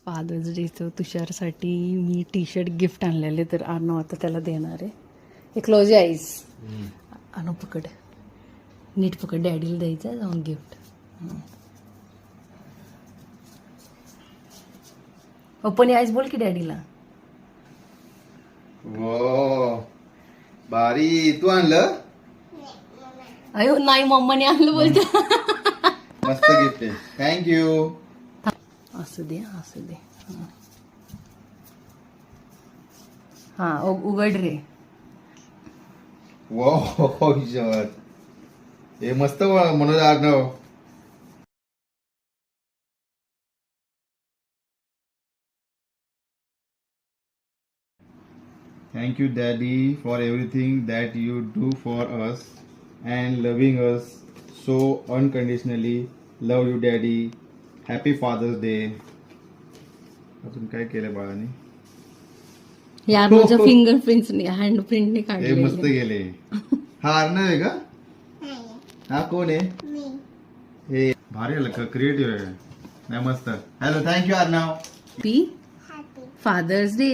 Fathers डेचं तुषारसाठी मी T shirt gift आणलेले, तर अर्णव आता त्याला देणार आहे. हे क्लोज आईज. अर्णव पकड, नीट पकड, डॅडीला द्यायचं आहे जाऊन गिफ्ट. ओपन आईज बोल की डॅडीला. वो भारी, तू आणलं? अयो नाही, मम्माने आणलं बोलतो. मस्त गिफ्ट आहे, थँक्यू. असू दे असू दे. हा उघड रे. वो हे मस्त Manoj Arnav. Thank you, Daddy, for everything that you do for us and loving us so unconditionally. Love you, Daddy. Happy Father's Day. अजून काय केलं बाळाने? यार माझ्या फिंगरप्रिंट्सने, हँडप्रिंटने हे मस्त काढले. गेले. हा अर्णव आहे का? हा कोण आहे? हे भारी आलं का, क्रिएटिव्ह आहे. नाही मस्त. Hello, thank you Arnav. Happy father's day.